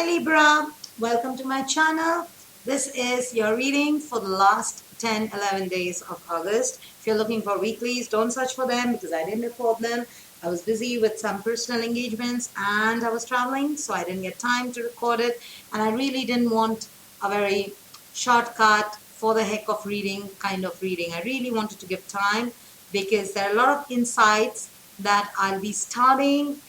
Libra, welcome to my channel. This is your reading for the last 10-11 days of August. If you're looking for weeklies, don't search for them because I didn't record them. I was busy with some personal engagements and I was traveling, so I didn't get time to record it, and I really didn't want a very shortcut for the heck of reading kind of reading. I really wanted to give time because there are a lot of insights that I'll be starting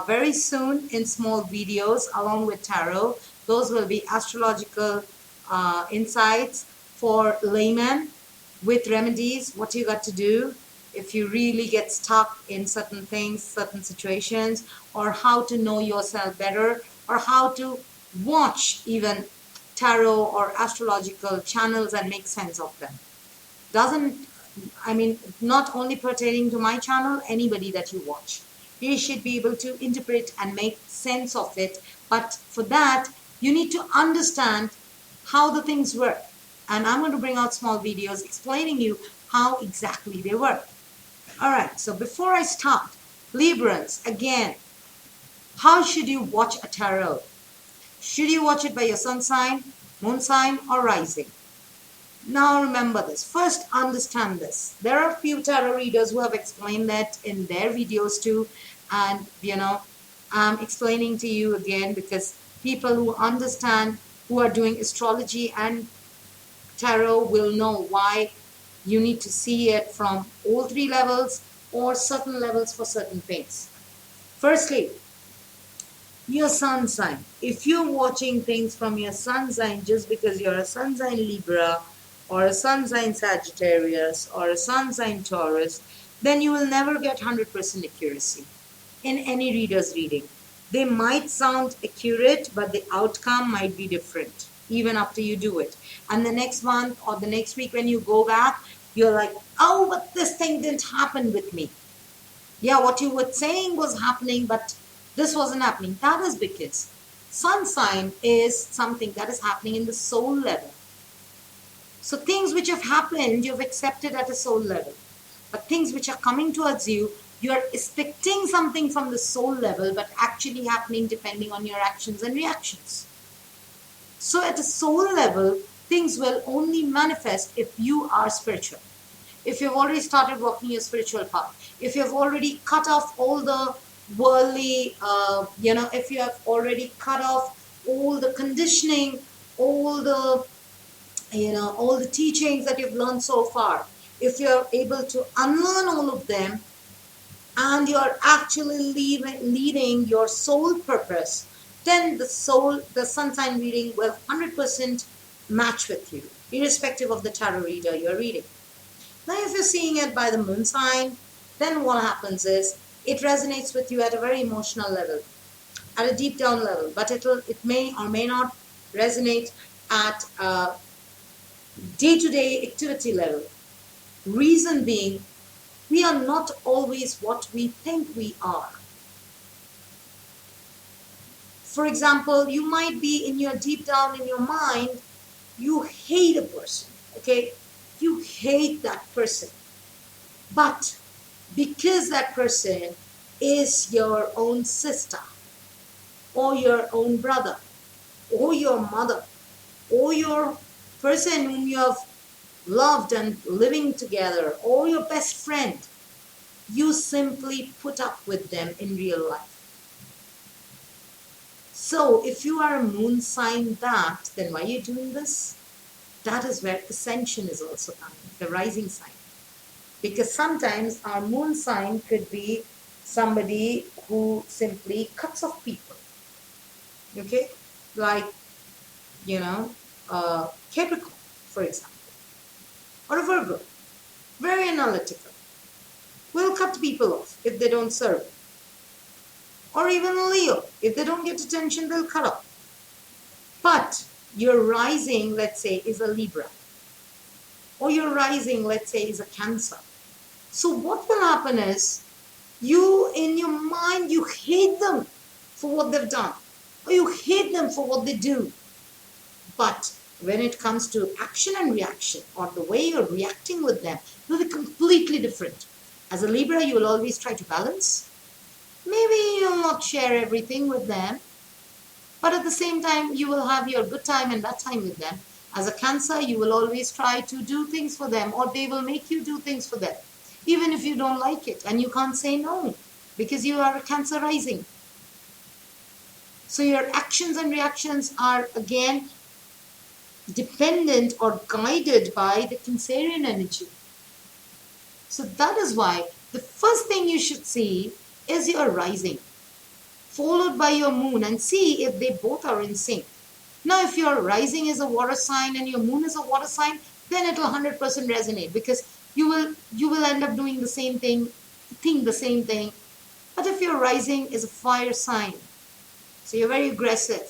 very soon in small videos along with tarot. Those will be astrological insights for laymen with remedies, what you got to do if you really get stuck in certain things, certain situations, or how to know yourself better, or how to watch even tarot or astrological channels and make sense of them. Not only pertaining to my channel, anybody that you watch. You should be able to interpret and make sense of it. But for that, you need to understand how the things work. And I'm going to bring out small videos explaining you how exactly they work. Alright, so before I start, Librans, again, how should you watch a tarot? Should you watch it by your sun sign, moon sign, or rising? Now remember this. First, understand this. There are a few tarot readers who have explained that in their videos too. And, I'm explaining to you again because people who understand, who are doing astrology and tarot will know why you need to see it from all three levels or certain levels for certain things. Firstly, your sun sign. If you're watching things from your sun sign just because you're a sun sign Libra or a sun sign Sagittarius or a sun sign Taurus, then you will never get 100% accuracy in any reader's reading. They might sound accurate, but the outcome might be different even after you do it. And the next month or the next week when you go back, you're like, oh, but this thing didn't happen with me. Yeah, what you were saying was happening, but this wasn't happening. That is because sun sign is something that is happening in the soul level. So things which have happened, you've accepted at a soul level. But things which are coming towards you, you're expecting something from the soul level, but actually happening depending on your actions and reactions. So at a soul level, things will only manifest if you are spiritual. If you've already started walking your spiritual path, if you've already cut off all the worldly, if you have already cut off all the conditioning, all the teachings that you've learned so far, if you're able to unlearn all of them and you're actually leading your soul purpose, then the sun sign reading will 100% match with you, irrespective of the tarot reader you're reading. Now, if you're seeing it by the moon sign, then what happens is it resonates with you at a very emotional level, at a deep down level, but it may or may not resonate at a day-to-day activity level. Reason being, we are not always what we think we are. For example, you might be deep down in your mind, you hate a person, okay? You hate that person. But because that person is your own sister, or your own brother, or your mother, or your person whom you have loved and living together, or your best friend, you simply put up with them in real life. So if you are a moon sign then why are you doing this? That is where ascension is also coming, the rising sign. Because sometimes our moon sign could be somebody who simply cuts off people. Okay? Like, Capricorn, for example. Or a Virgo. Very analytical. Will cut people off if they don't serve. Or even a Leo. If they don't get attention, they'll cut off. But your rising, let's say, is a Libra. Or your rising, let's say, is a Cancer. So what will happen is, you, in your mind, you hate them for what they've done. Or you hate them for what they do. But when it comes to action and reaction, or the way you're reacting with them, it will be completely different. As a Libra, you will always try to balance. Maybe you'll not share everything with them. But at the same time, you will have your good time and bad time with them. As a Cancer, you will always try to do things for them, or they will make you do things for them, even if you don't like it, and you can't say no because you are a Cancer rising. So your actions and reactions are again dependent or guided by the Cancerian energy. So that is why the first thing you should see is your rising, followed by your moon, and see if they both are in sync. Now, if your rising is a water sign and your moon is a water sign, then it will 100% resonate, because you will end up doing the same thing, think the same thing. But if your rising is a fire sign, so you're very aggressive,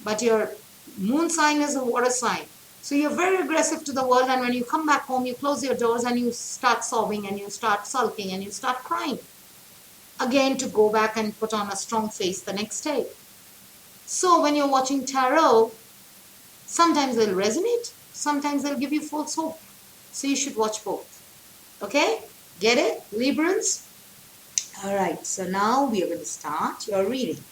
but your moon sign is a water sign, so you're very aggressive to the world, and when you come back home, you close your doors and you start sobbing and you start sulking and you start crying again to go back and put on a strong face the next day. So when you're watching tarot, sometimes they'll resonate, sometimes they'll give you false hope. So you should watch both. Okay? Get it, Librans? Alright, so now we are going to start your reading.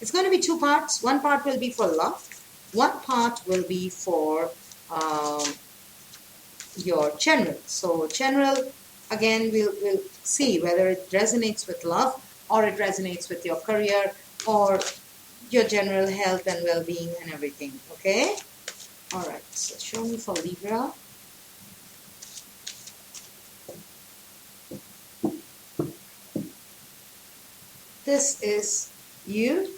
It's going to be two parts. One part will be for love. One part will be for your general. So general, again, we'll see whether it resonates with love, or it resonates with your career, or your general health and well-being and everything. Okay? Alright, so show me for Libra. This is you,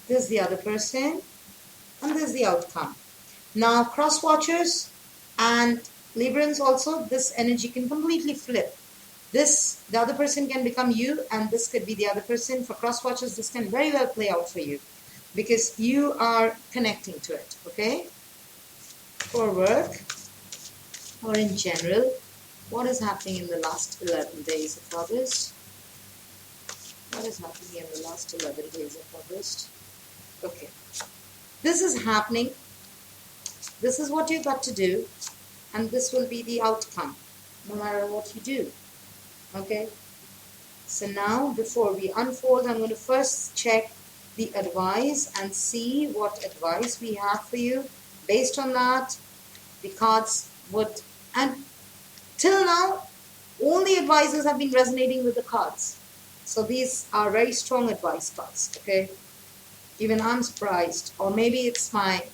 this is the other person, and this is the outcome. Now, cross watchers and Librans also, this energy can completely flip. This, the other person can become you, and this could be the other person. For cross watchers, this can very well play out for you, because you are connecting to it. Okay? For work or in general, what is happening in the last 11 days of August? What is happening in the last 11 days of August? Okay. This is happening. This is what you've got to do. And this will be the outcome, no matter what you do. Okay? So now, before we unfold, I'm going to first check the advice and see what advice we have for you. Based on that, the cards would... And till now, all the advices have been resonating with the cards. So these are very strong advice cards, okay? Even I'm surprised. Or maybe it's my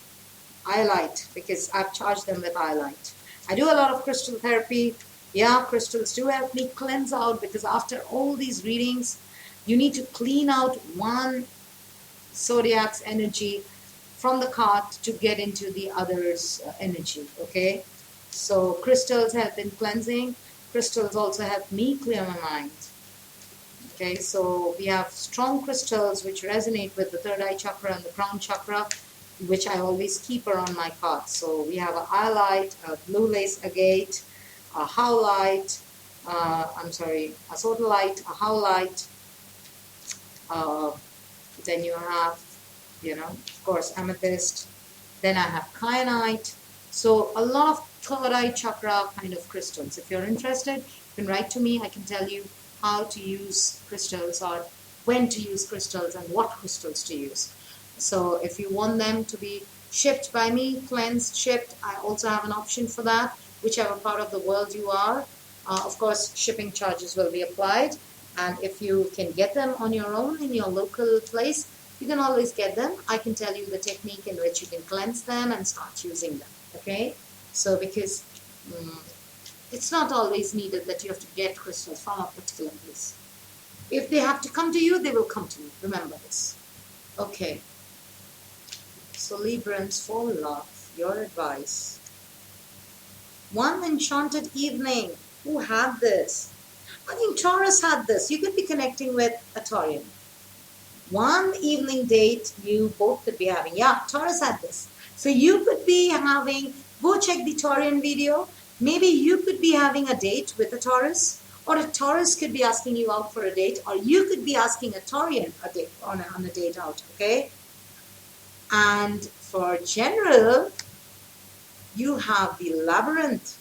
eye light, because I've charged them with eye light. I do a lot of crystal therapy. Yeah, crystals do help me cleanse out, because after all these readings, you need to clean out one zodiac's energy from the card to get into the other's energy, okay? So crystals help in cleansing. Crystals also help me clear my mind. Okay, so we have strong crystals which resonate with the third eye chakra and the crown chakra, which I always keep around my cards. So we have an eye light, a blue lace agate, a howlite, a sodalite, a howlite. Then you have, of course, amethyst. Then I have kyanite. So a lot of third eye chakra kind of crystals. If you're interested, you can write to me. I can tell you how to use crystals, or when to use crystals, and what crystals to use. So if you want them to be shipped by me, cleansed, shipped, I also have an option for that, whichever part of the world you are. Of course, shipping charges will be applied, and if you can get them on your own in your local place, you can always get them. I can tell you the technique in which you can cleanse them and start using them. Okay? So because it's not always needed that you have to get crystals from a particular place. If they have to come to you, they will come to you. Remember this. Okay. So Librans, for love, your advice. One enchanted evening. Who had this? I think Taurus had this. You could be connecting with a Taurian. One evening date you both could be having. Yeah, Taurus had this. So you could be having, go check the Taurian video. Maybe you could be having a date with a Taurus, or a Taurus could be asking you out for a date, or you could be asking a Taurian a date, on a date out, okay? And for general, you have the labyrinth.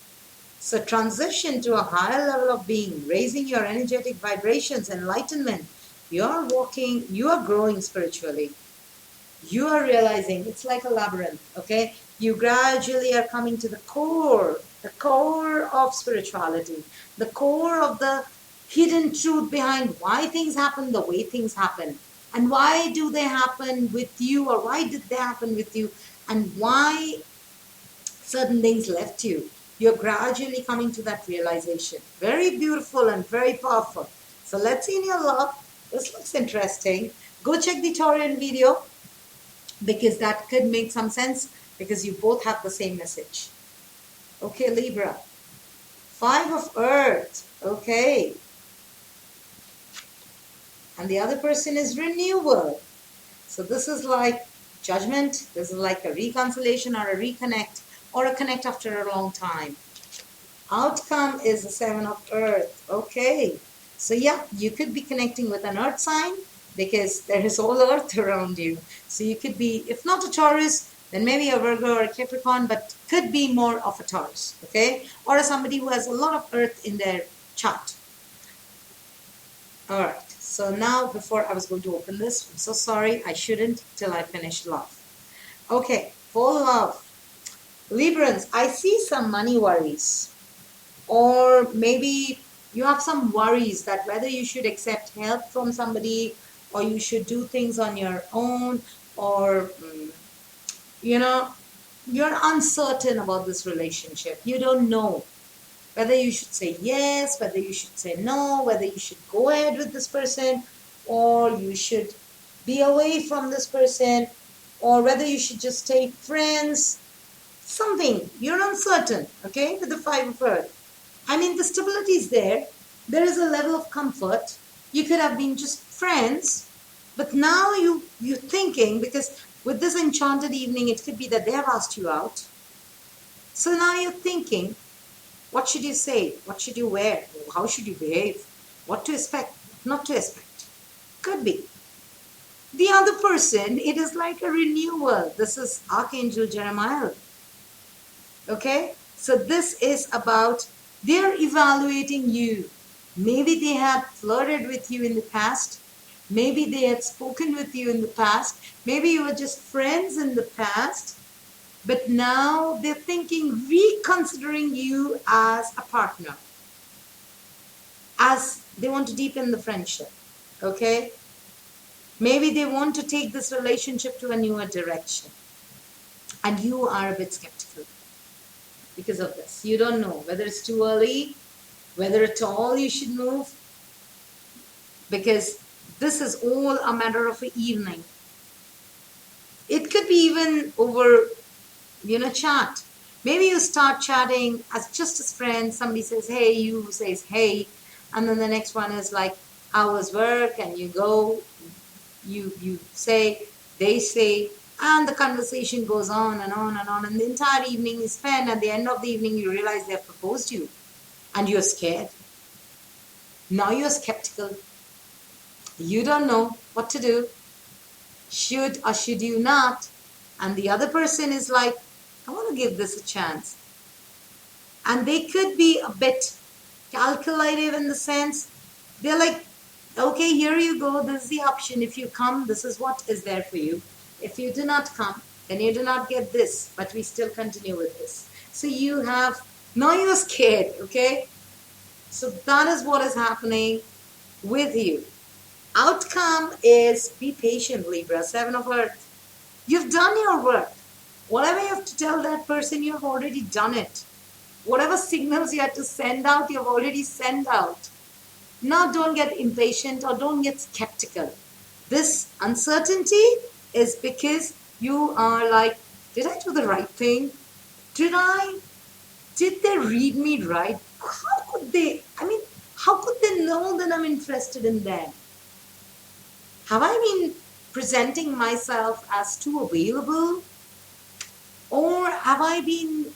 So transition to a higher level of being, raising your energetic vibrations, enlightenment. You are walking, you are growing spiritually. You are realizing it's like a labyrinth, okay? You gradually are coming to the core of spirituality, the core of the hidden truth behind why things happen the way things happen. And why do they happen with you, or why did they happen with you, and why certain things left you. You're gradually coming to that realization. Very beautiful and very powerful. So let's see in your love. This looks interesting. Go check the Taurian video because that could make some sense because you both have the same message. Okay, Libra. 5 of Earth. Okay. And the other person is renewal. So this is like judgment. This is like a reconciliation or a reconnect or a connect after a long time. Outcome is the 7 of Earth. Okay. So yeah, you could be connecting with an Earth sign because there is all Earth around you. So you could be, if not a Taurus, then maybe a Virgo or a Capricorn, but could be more of a Taurus. Okay. Or somebody who has a lot of Earth in their chart. Alright. So now, before I was going to open this, I'm so sorry, I shouldn't till I finish love. Okay, for love. Librans, I see some money worries. Or maybe you have some worries that whether you should accept help from somebody or you should do things on your own, or, you're uncertain about this relationship. You don't know whether you should say yes, whether you should say no, whether you should go ahead with this person, or you should be away from this person, or whether you should just stay friends. Something. You're uncertain, okay, with the 5 of Earth. I mean, the stability is there. There is a level of comfort. You could have been just friends, but now you're thinking, because with this enchanted evening, it could be that they have asked you out. So now you're thinking, what should you say? What should you wear? How should you behave? What to expect? Not to expect. Could be. The other person, it is like a renewal. This is Archangel Jeremiah. Okay? So this is about, they're evaluating you. Maybe they had flirted with you in the past. Maybe they had spoken with you in the past. Maybe you were just friends in the past. But now they're thinking, reconsidering you as a partner, as they want to deepen the friendship. Okay? Maybe they want to take this relationship to a newer direction. And you are a bit skeptical because of this. You don't know whether it's too early, whether at all you should move, because this is all a matter of an evening. It could be even over, chat. Maybe you start chatting as just as friends. Somebody says, hey, you says, hey. And then the next one is like, how was work? And you go, you say, they say, and the conversation goes on and on and on. And the entire evening is spent. At the end of the evening, you realize they have proposed you. And you're scared. Now you're skeptical. You don't know what to do. Should or should you not? And the other person is like, I want to give this a chance. And they could be a bit calculative in the sense, they're like, okay, here you go. This is the option. If you come, this is what is there for you. If you do not come, then you do not get this. But we still continue with this. So now you're scared, okay? So that is what is happening with you. Outcome is be patient, Libra, 7 of Earth. You've done your work. Whatever you have to tell that person, you have already done it. Whatever signals you had to send out, you have already sent out. Now don't get impatient or don't get skeptical. This uncertainty is because you are like, did I do the right thing? Did they read me right? How could they know that I'm interested in them? Have I been presenting myself as too available? Or have I been,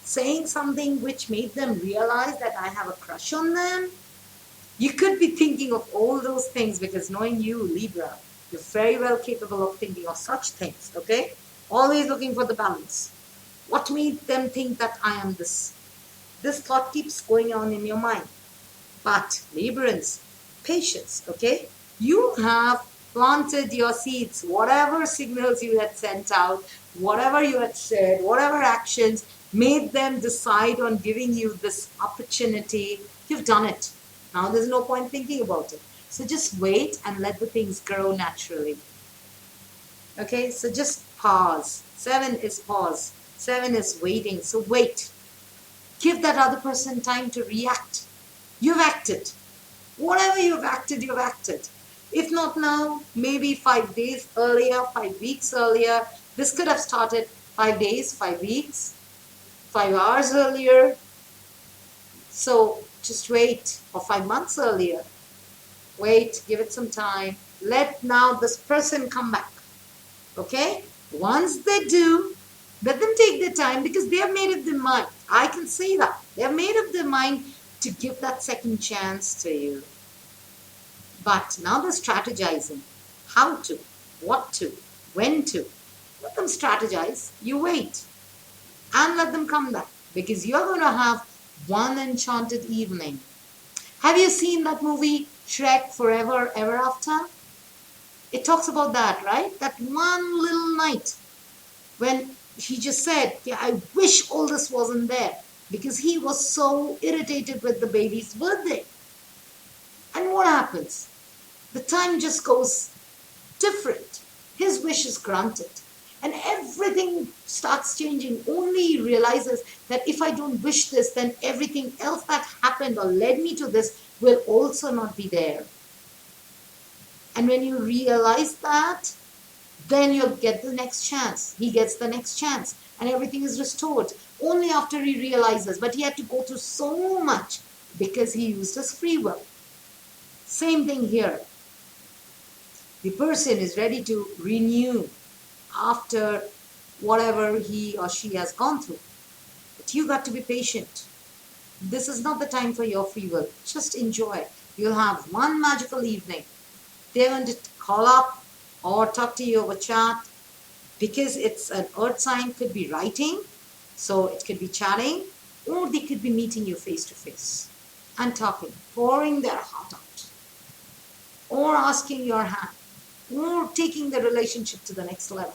saying something which made them realize that I have a crush on them? You could be thinking of all those things because knowing you, Libra, you're very well capable of thinking of such things, okay? Always looking for the balance. What made them think that I am this? This thought keeps going on in your mind. But, Librans, patience, okay? You have planted your seeds, whatever signals you had sent out, whatever you had said, whatever actions made them decide on giving you this opportunity, you've done it. Now there's no point thinking about it. So just wait and let the things grow naturally. Okay, so just pause. 7 is pause. 7 is waiting. So wait. Give that other person time to react. You've acted. Whatever you've acted, you've acted. If not now, maybe 5 days earlier, 5 weeks earlier. This could have started 5 days, 5 weeks, 5 hours earlier. So just wait, or 5 months earlier. Wait, give it some time. Let now this person come back. Okay? Once they do, let them take their time because they have made up their mind. I can say that. They have made up their mind to give that second chance to you. But now they're strategizing. How to, what to, when to. Let them strategize. You wait. And let them come back. Because you're going to have one enchanted evening. Have you seen that movie, Shrek Forever, Ever After? It talks about that, right? That one little night when he just said, yeah, I wish all this wasn't there. Because he was so irritated with the baby's birthday. And what happens? The time just goes different. His wish is granted. And everything starts changing. Only he realizes that if I don't wish this, then everything else that happened or led me to this will also not be there. And when you realize that, then you'll get the next chance. He gets the next chance. And everything is restored. Only after he realizes. But he had to go through so much because he used his free will. Same thing here. The person is ready to renew after whatever he or she has gone through. But you got to be patient. This is not the time for your free will. Just enjoy. You'll have one magical evening. They're going to call up or talk to you over chat. Because it's an earth sign, could be writing. So it could be chatting. Or they could be meeting you face to face. And talking. Pouring their heart out. Or asking your hand. Or taking the relationship to the next level.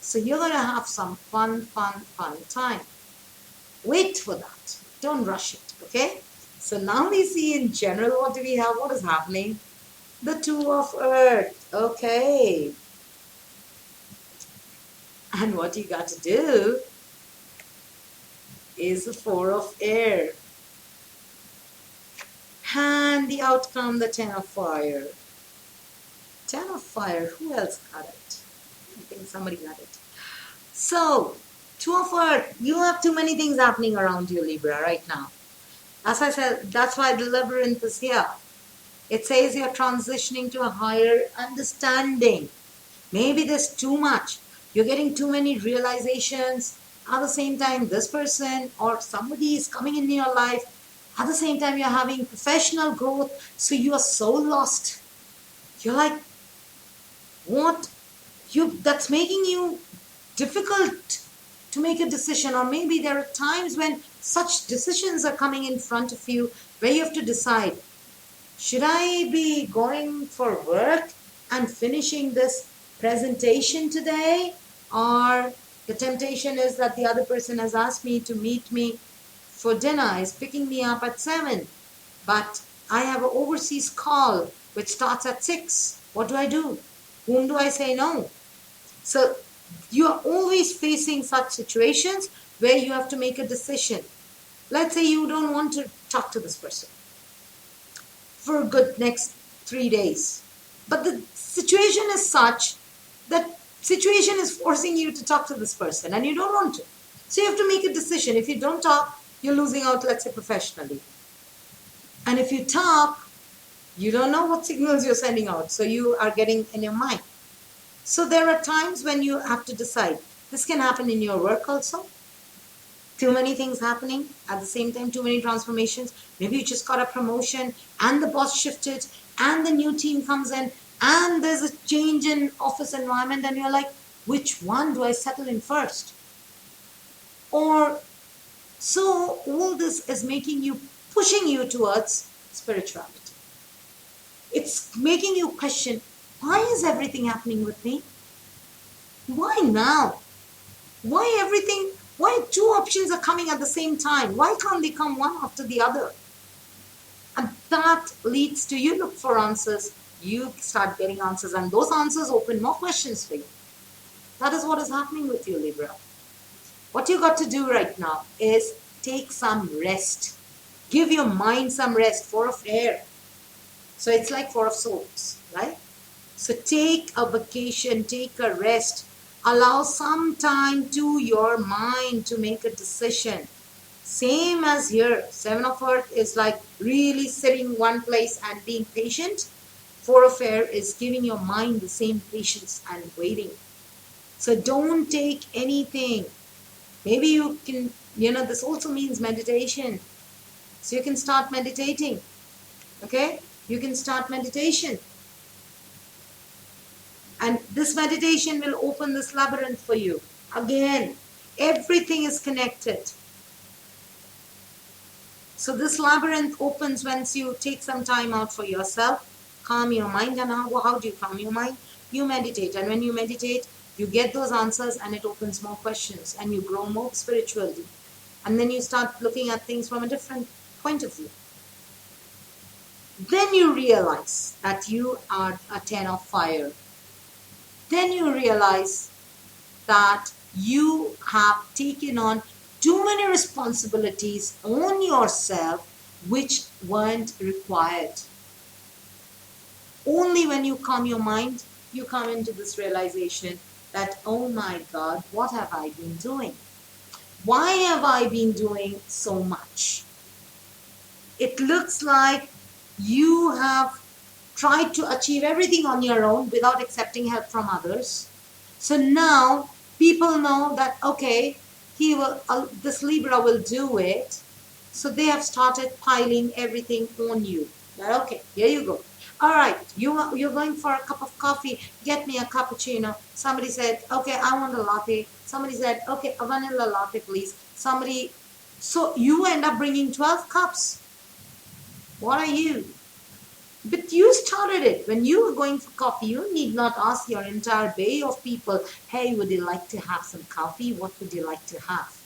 So you're going to have some fun time. Wait for that. Don't rush it, okay? So now we see in general what do we have? What is happening? The 2 of Earth, okay. And what you got to do is the 4 of Air. And the outcome, the 10 of Fire. 10 of Fire, who else got it? I think somebody got it. So, 2 of Earth, you have too many things happening around you, Libra, right now. As I said, that's why the labyrinth is here. It says you're transitioning to a higher understanding. Maybe there's too much. You're getting too many realizations. At the same time, this person or somebody is coming in your life. At the same time, you're having professional growth. So you are so lost. You're like, what? That's making you difficult to make a decision. Or maybe there are times when such decisions are coming in front of you where you have to decide, should I be going for work and finishing this presentation today? Or the temptation is that the other person has asked me to meet me for dinner, is picking me up at 7. But I have an overseas call which starts at 6. What do I do? Whom do I say no? So you are always facing such situations where you have to make a decision. Let's say you don't want to talk to this person for a good next 3 days. But the situation is such that situation is forcing you to talk to this person and you don't want to. So you have to make a decision. If you don't talk, you're losing out, let's say, professionally. And if you talk, you don't know what signals you're sending out. So you are getting in your mind. So there are times when you have to decide. This can happen in your work also. Too many things happening at the same time, too many transformations. Maybe you just got a promotion and the boss shifted and the new team comes in and there's a change in office environment and you're like, which one do I settle in first? Or so all this is making you, pushing you towards spirituality. It's making you question, Why is everything happening with me? Why now? Why everything? Why two options are coming at the same time? Why can't they come one after the other? And that leads to you look for answers. You start getting answers, and those answers open more questions for you. That is what is happening with you, Libra. What you got to do right now is take some rest. Give your mind some rest. Four of air. So it's like Four of Swords, right? So take a vacation, take a rest. Allow some time to your mind to make a decision. Same as here. Seven of Earth is like really sitting one place and being patient. Four of Air is giving your mind the same patience and waiting. So don't take anything. Maybe you can, this also means meditation. So you can start meditating. Okay? You can start meditation. And this meditation will open this labyrinth for you. Again, everything is connected. So this labyrinth opens once you take some time out for yourself, calm your mind. And how do you calm your mind? You meditate. And when you meditate, you get those answers and it opens more questions and you grow more spiritually. And then you start looking at things from a different point of view. Then you realize that you are a 10 of fire. Then you realize that you have taken on too many responsibilities on yourself which weren't required. Only when you calm your mind, you come into this realization that, oh my God, what have I been doing? Why have I been doing so much? It looks like you have tried to achieve everything on your own without accepting help from others. So now people know that, okay, this Libra will do it. So they have started piling everything on you. Okay, here you go. All right, you're going for a cup of coffee. Get me a cappuccino. Somebody said, okay, I want a latte. Somebody said, okay, a vanilla latte, please. So you end up bringing 12 cups. What are you? But you started it. When you were going for coffee, you need not ask your entire bay of people, hey, would you like to have some coffee? What would you like to have?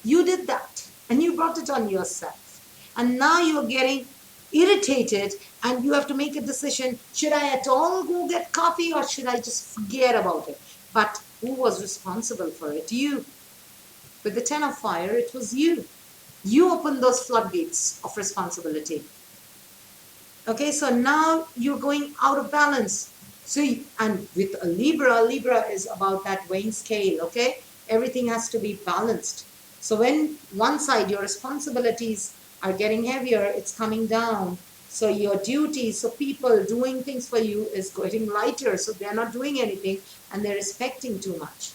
You did that and you brought it on yourself. And now you're getting irritated and you have to make a decision. Should I at all go get coffee or should I just forget about it? But who was responsible for it? You. With the 10 of fire, it was you. You opened those floodgates of responsibility. Okay, so now you're going out of balance. And with a Libra is about that weighing scale, okay? Everything has to be balanced. So when one side, your responsibilities are getting heavier, it's coming down. So your duties, so people doing things for you is getting lighter. So they're not doing anything and they're expecting too much.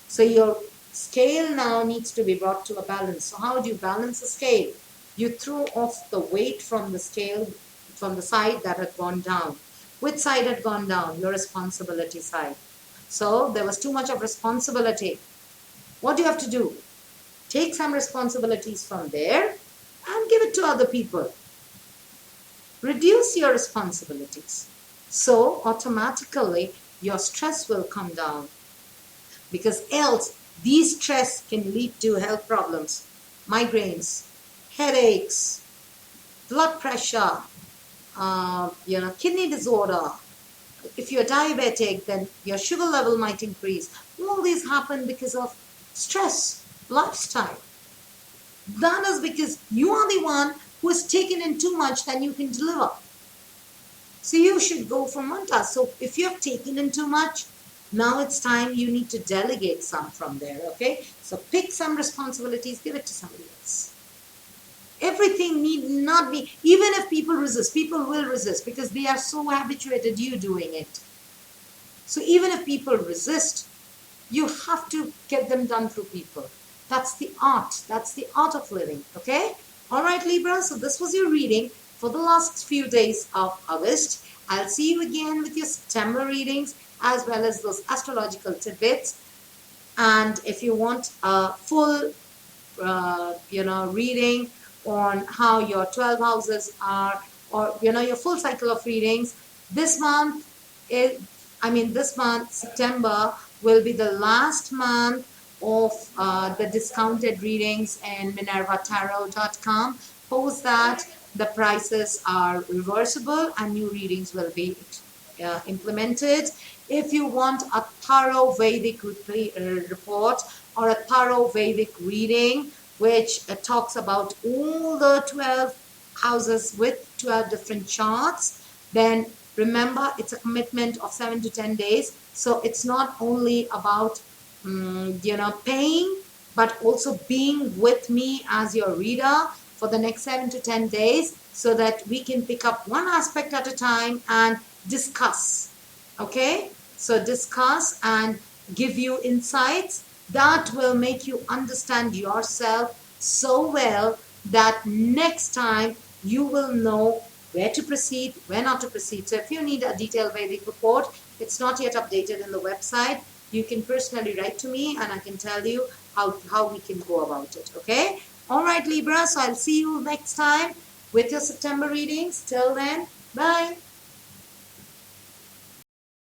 So your scale now needs to be brought to a balance. So how do you balance the scale? You throw off the weight from the scale, from the side that had gone down. Which side had gone down? Your responsibility side. So there was too much of responsibility. What do you have to do? Take some responsibilities from there and give it to other people. Reduce your responsibilities. So automatically your stress will come down. Because else these stress can lead to health problems. Migraines, headaches, blood pressure, kidney disorder. If you're diabetic, then your sugar level might increase. All these happen because of stress, lifestyle. That is because you are the one who has taken in too much than you can deliver. So you should go from one task. So if you have taken in too much, now it's time you need to delegate some from there, okay? So pick some responsibilities, give it to somebody else. Everything need not be, even if people resist, people will resist because they are so habituated you doing it. So even if people resist, you have to get them done through people. That's the art. That's the art of living, okay? All right, Libra, so this was your reading for the last few days of August. I'll see you again with your September readings as well as those astrological tidbits. And if you want a full, reading on how your 12 houses are, or your full cycle of readings this month, it, I mean, this month, September, will be the last month of the discounted readings in minervatarot.com. Post that, the prices are reversible and new readings will be implemented. If you want a thorough Vedic report or a thorough Vedic reading, which talks about all the 12 houses with 12 different charts, then remember it's a commitment of 7 to 10 days. So it's not only about paying, but also being with me as your reader for the next 7 to 10 days, so that we can pick up one aspect at a time and discuss. Okay, so discuss and give you insights that will make you understand yourself so well that next time you will know where to proceed, where not to proceed. So if you need a detailed Vedic report, it's not yet updated in the website. You can personally write to me and I can tell you how we can go about it. Okay? All right, Libra. So I'll see you next time with your September readings. Till then, bye.